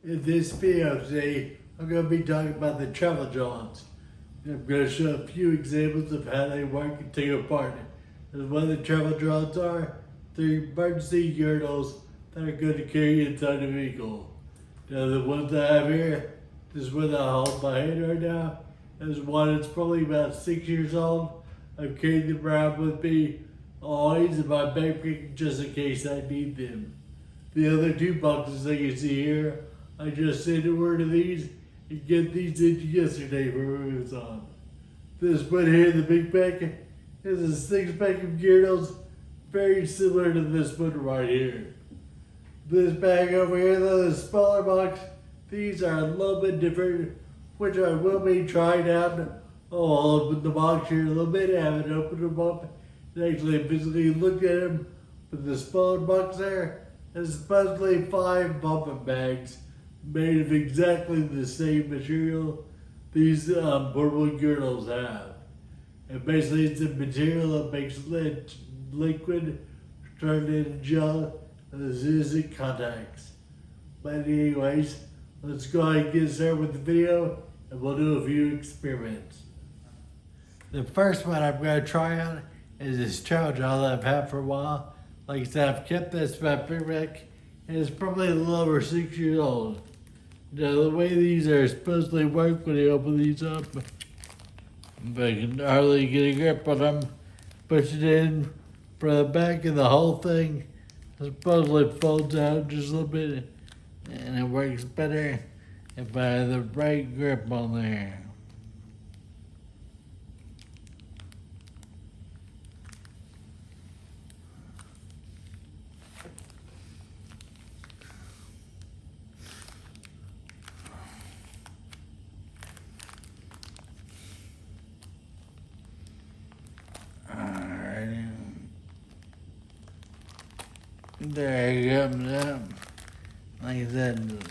In this video today, I'm going to be talking about the travel johns. I'm going to show a few examples of how they work and take apart. And what the travel johns are, they're emergency urinals that are good to carry inside a vehicle. Now the ones I have here, this is one I hold in my hand right now. There's one that's probably about 6 years old. I've carried them around with me always in my backpack just in case I need them. The other two boxes that you see here, I just sent a word of these and get these in yesterday for Amazon. This one here, the big pack, is a 6-pack of urinals, very similar to this one right here. This bag over here, though, the smaller box, these are a little bit different, which I will be trying out. I'll open the box here a little bit, I haven't opened them up, and actually physically looked at them. But the smaller box there is supposedly 5 bumper bags made of exactly the same material these portable urinals have. And basically it's a material that makes liquid turn into gel as soon as it contacts. But anyways, let's go ahead and get started with the video and we'll do a few experiments. The first one I'm going to try out is this travel gel that I've had for a while. Like I said, I've kept this backpack and it's probably a little over 6 years old. Now the way these are supposedly work when you open these up, if I can hardly get a grip on them, push it in from the back and the whole thing supposedly folds out just a little bit and it works better if I have the right grip on there. There it comes up. Like I said,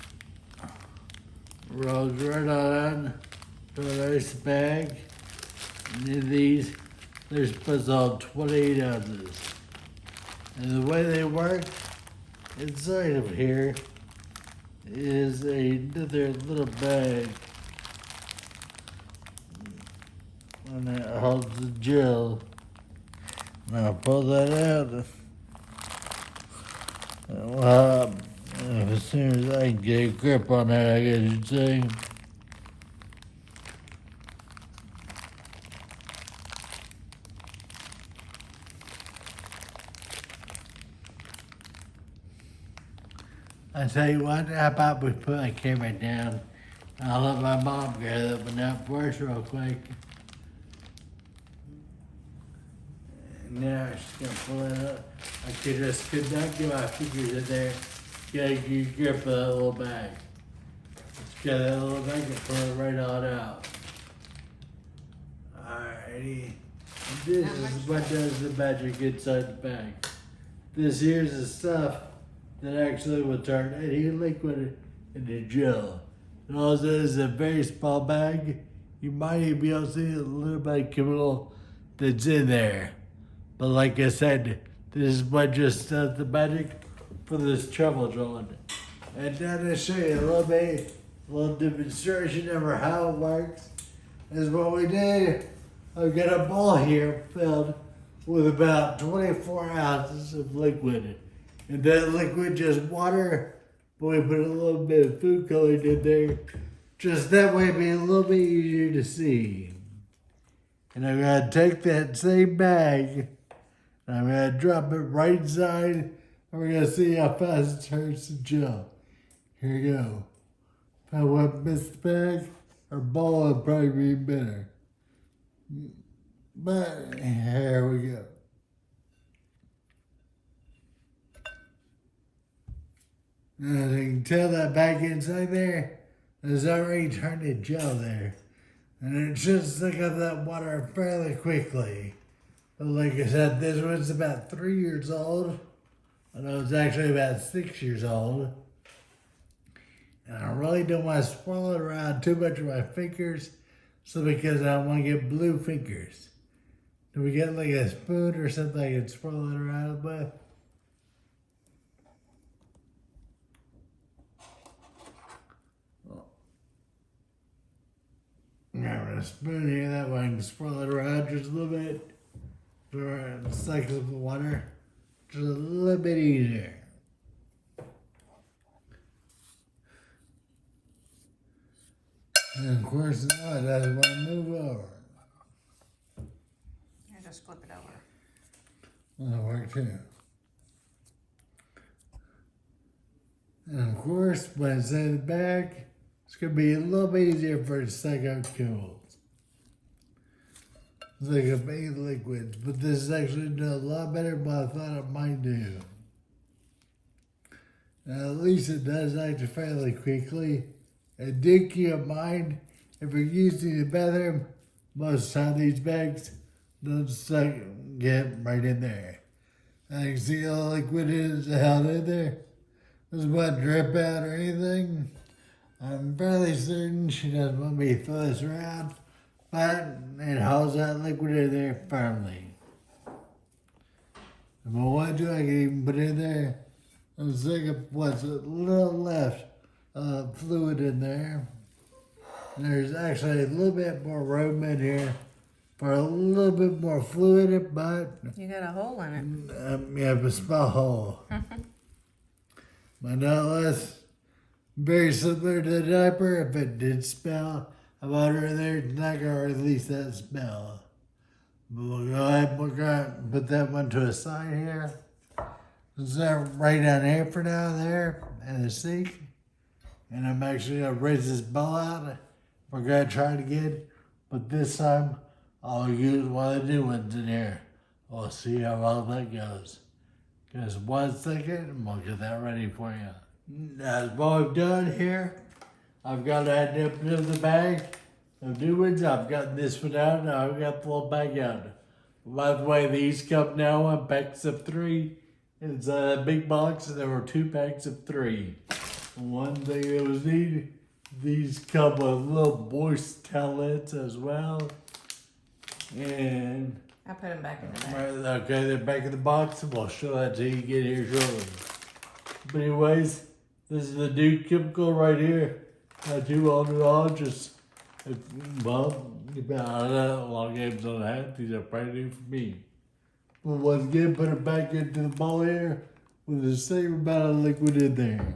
rolls right on to a nice bag. And in these, they're supposed to hold 28 ounces. And the way they work, inside of here is another little bag. And it holds the gel. Now pull that out. Well, as soon as I can get a grip on that, I guess you'd say. I tell you what, how about we put my camera down? I'll let my mom grab it up and that for us real quick. Now she's gonna pull it up. I could not get my fingers in there. Get a good grip of that little bag. Let's get that little bag and pull it right on out. Alrighty. And this is what does the magic inside the bag. This here's the stuff that actually will turn any liquid into gel. And all this is a very small bag. You might even be able to see a little bit of chemical that's in there. But like I said, this is what just does the magic for this travel john. And now to show you a little demonstration of how it works, is what we did. I've got a bowl here filled with about 24 ounces of liquid. And that liquid just water, but we put a little bit of food coloring in there. Just that way it'd be a little bit easier to see. And I'm gonna take that same bag, and I'm gonna drop it right inside, and we're gonna see how fast it turns to gel. Here we go. If I want to miss the bag, or bowl would probably be better. But here we go. As you can tell, that bag inside there is already turned to gel there. And it should stick up that water fairly quickly. But like I said, this one's about 3 years old. And it was actually about 6 years old. And I really don't want to swirl it around too much with my fingers. So because I don't want to get blue fingers. Do we get like a spoon or something I can swirl it around with? I'm having a spoon here that way I can swirl it around just a little bit. So it sucks up the water just a little bit easier. And of course now it doesn't want to move over. Yeah, just flip it over. That'll work too. And of course, when it's in the bag, it's going to be a little bit easier for it to suck out chemicals. It's like a big liquid, but this is actually doing a lot better than what I thought it might do. Now, at least it does act fairly quickly. And do keep in mind, if you're using the bathroom, most of the time these bags don't suck, get right in there. I can see all the liquid is held in there. Doesn't want to drip out or anything. I'm fairly certain she doesn't want me to throw this around, but it holds that liquid in there firmly. If I want to, I can even put it in there. I'm thinking of what's a little left fluid in there. There's actually a little bit more room in here for a little bit more fluid, but You got a hole in it. yeah, a small hole. But nonetheless, very similar to the diaper. If it did smell of water in there, it's not going to release that smell. But we'll go ahead and we're going to put that one to a side here. Is that right down here for now there in the sink? And I'm actually going to raise this bowl out. We're going to try it again, but this time I'll use one of the new ones in here. We'll see how well that goes. Just 1 second and we'll get that ready for you. That's what I've done here. I've got that dip in the bag of new ones. I've gotten this one out and I've got the little bag out. By the way, these come now in packs of 3. It's a big box and there were 2 packs of 3. One thing that was neat, these come with little moist towelettes as well. And I put them back in the bag. okay, they're back in the box, and we'll show that to you get here shortly. But anyways, this is the new chemical right here. I do all just, well, I don't know, a lot of games on that. These are brand new for me. But once again, put it back into the bowl here with the same amount of liquid in there.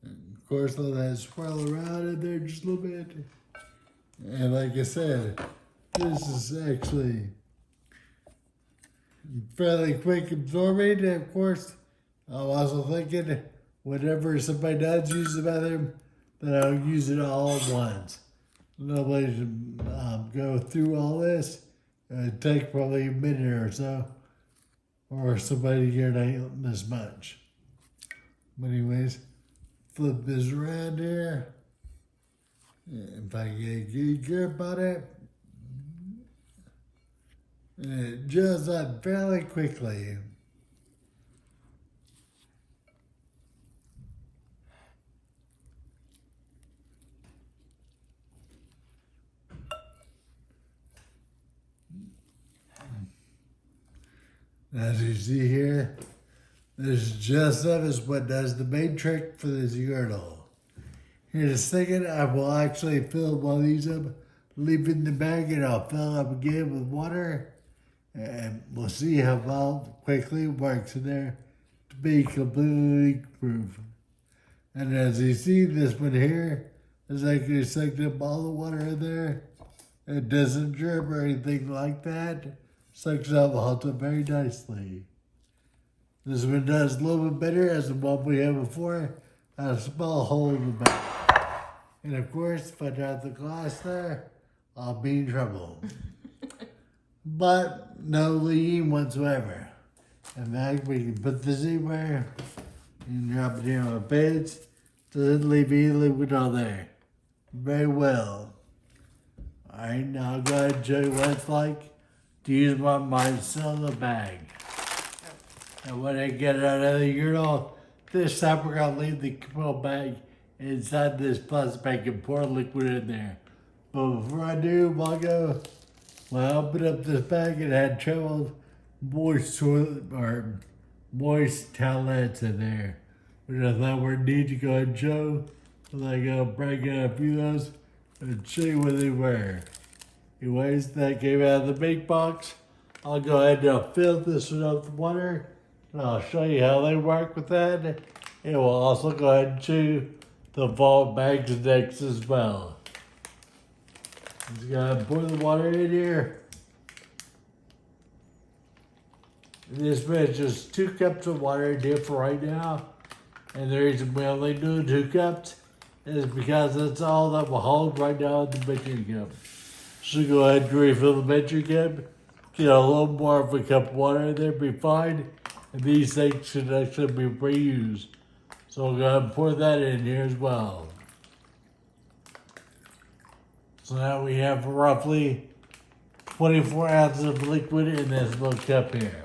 Of course, let that swirl around in there just a little bit. And like I said, this is actually fairly quick absorbing. And of course, I'm also thinking whenever somebody does use the bathroom, that I'll use it all at once. Nobody should go through all this. It'd take probably a minute or so for somebody to urinate this much. But anyways, flip this around here. If I get a good grip on it, and it dries up fairly quickly. As you see here, this just up is what does the main trick for this urinal. Here in a second, I will actually fill one of these up, leave it in the bag, and I'll fill up again with water. And we'll see how well quickly it works in there to be completely leak-proof. And as you see, this one here is actually sucked up all the water in there. It doesn't drip or anything like that. Sucks up also very nicely. This one does a little bit better as the one we had before. A small hole in the back. And of course, if I drop the glass there, I'll be in trouble. But no leaking whatsoever. In fact, we can put this anywhere and drop it here on the bench. Doesn't leave any liquid on there. Very well. Alright, now I'll go ahead and show you what it's like to use my cylinder bag. And when I get it out of the urinal, this time we're gonna leave the control bag inside this plastic bag and pour liquid in there. But before I do, I'll go, well, I opened up this bag and had trouble moist toilet or moist towelettes in there. which I thought were neat to go ahead and show. So I gotta break out a few of those and show you what they were. Anyways, that came out of the big box. I'll go ahead and fill this one up with water, and I'll show you how they work with that. And we'll also go ahead and show you the vault bags next as well. Just gotta pour the water in here. This is just 2 cups of water in here for right now. And the reason we only do 2 cups is because that's all that will hold right now in the measuring cup. So go ahead and refill the measuring cup. Get a little more of a cup of water in there, be fine. And these things should actually be reused. So I'll go ahead and pour that in here as well. So now we have roughly 24 ounces of liquid in this little cup here.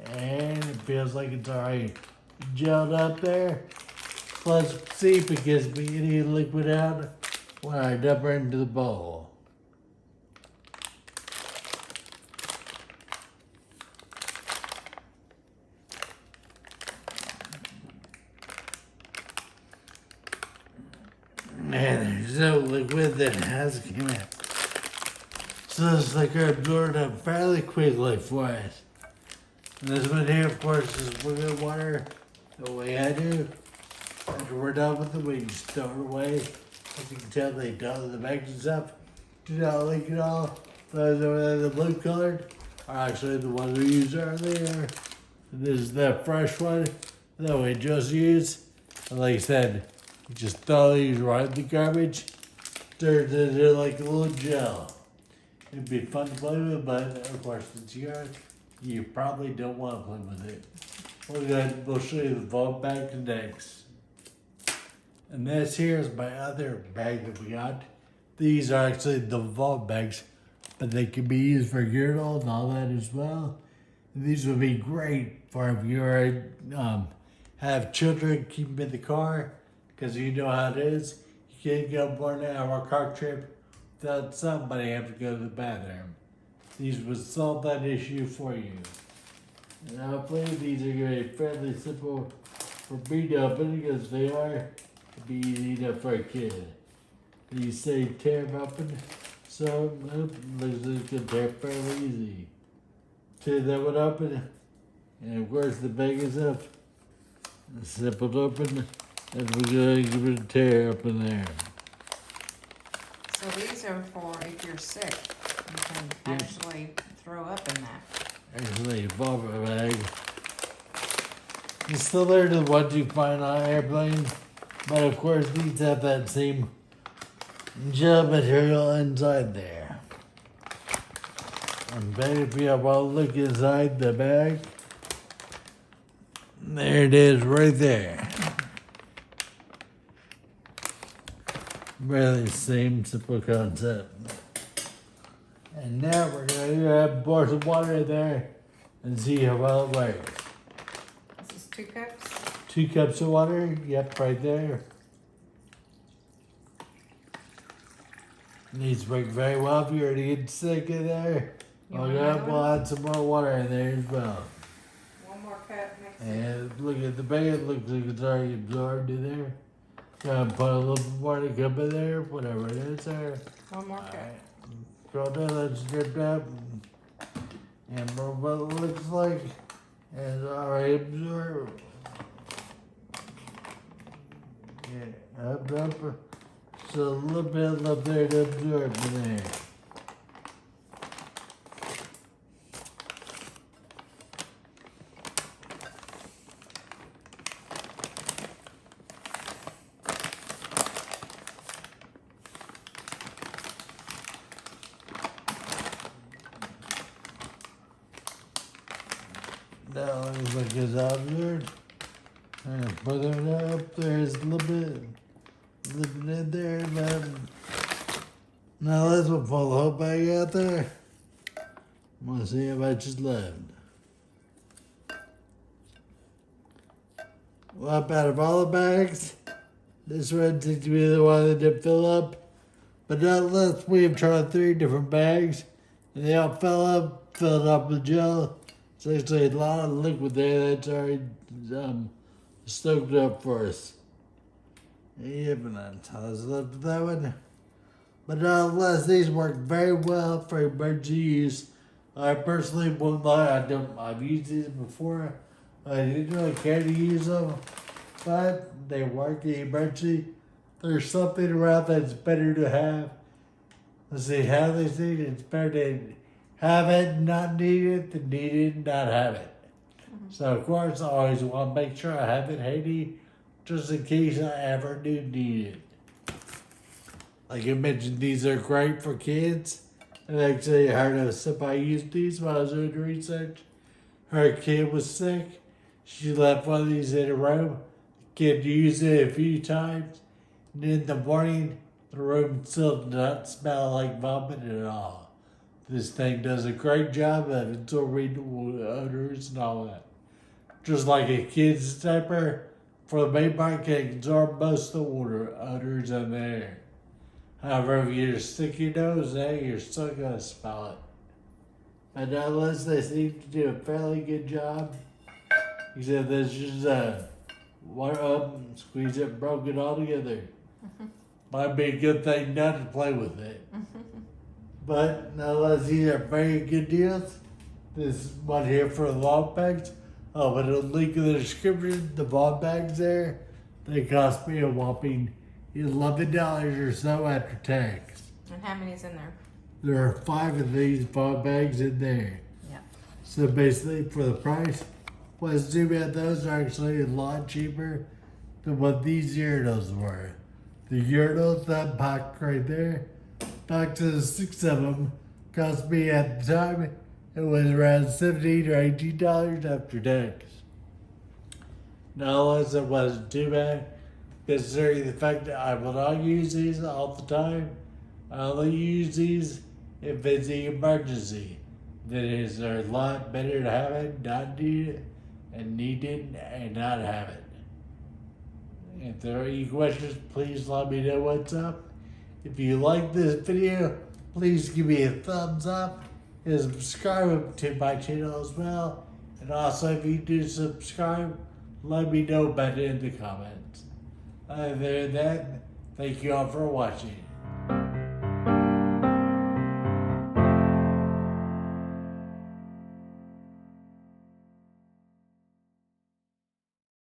And it feels like it's already gelled up there. Let's see if it gives me any liquid out when I dump it into the bowl. Man, there's no liquid that has come out. So this liquor absorbed up fairly quickly for us. And this one here, of course, is liquid water the way I do. After we're done with it, we just throw it away. As you can tell, they don't the bags and stuff. Do not leak at all. Those over there, the blue colored, are actually the ones we used earlier. This is the fresh one that we just used. And like I said, you just throw these right in the garbage. Turns into like a little gel. It'd be fun to play with, but of course, it's yours. You probably don't want to play with it. We'll show you the vault bag next. And this here is my other bag that we got. These are actually the vault bags, but they can be used for urinal and all that as well. And these would be great for if you have children, keep them in the car, because you know how it is. You can't go more than an hour car trip without somebody having to go to the bathroom. These would solve that issue for you. And hopefully these are going to be fairly simple for me to open because they are to be easy enough for a kid. These say tear them open, so it looks like you can tear fairly easy. Tear that one open, and of course the bag is up. Simple to open, and we're going to give it a tear up in there. So these are for if you're sick, you can actually throw up in that. Actually, a bobber bag. It's similar to the ones you find on airplanes, but of course these have that same gel material inside there. And then if you want to look inside the bag, there it is right there. Really same simple concept. And now we're going to pour some water in there and see how well it works. This is 2 cups. 2 cups of water, yep, right there. Needs to work very well if you're already getting sick in there. We'll add some more water in there as well. 1 more cup next. And look at the bag, it looks like it's already absorbed in there. Put a little bit more to cup in there, whatever it is there. 1 more cup. Go down, let's drip up. And what it looks like is already absorbed. Yeah, up. So a little bit left there to absorb in there. Now it looks like it's absorbed. And put it up, there's a little bit in there, but now let's pull the whole bag out there. I want to see how much is left. Well, out of all the bags, this one seems to be the one that didn't fill up. But not unless we have tried 3 different bags, and they all filled up with gel. It's actually a lot of liquid there that's already stoked up for us. Yeah, but I was left with that one. But nonetheless, these work very well for emergency use. I personally won't lie, I've used these before. I didn't really care to use them, but they work in emergency. There's something around that's better to have. Let's see, how they say it's better to have it and not need it than need it and not have it. So of course I always want to make sure I have it handy just in case I ever do need it. Like I mentioned, these are great for kids. And actually I heard of somebody used these when I was doing research. Her kid was sick. She left one of these in her room. The kid used it a few times. And in the morning, the room still did not smell like vomit at all. This thing does a great job of absorbing odors and all that. Just like a kid's diaper, for the main part, can absorb most of the odors in the air. However, if you just stick your nose there, you're still going to smell it. But nonetheless, they seem to do a fairly good job. Except there's just one up and squeeze it and broke it all together. Might be a good thing not to play with it. But nonetheless, these are very good deals. This one here for the long bags. Oh, but it'll link in the description. The ball bags there, they cost me a whopping $11 or so after tax. And how many's in there? There are 5 of these ball bags in there. Yeah. So basically, for the price, what's too bad, those are actually a lot cheaper than what these urinals were. The urinals, that box right there, box of 6 of them, cost me at the time, it was around $17 or $18 after tax. Now, unless it wasn't too bad, considering the fact that I will not use these all the time. I only use these if it's an emergency. Then it's a lot better to have it, not need it, and need it and not have it. If there are any questions, please let me know what's up. If you like this video, please give me a thumbs up and subscribe to my channel as well. And also, if you do subscribe, let me know about it in the comments. Other than that, thank you all for watching.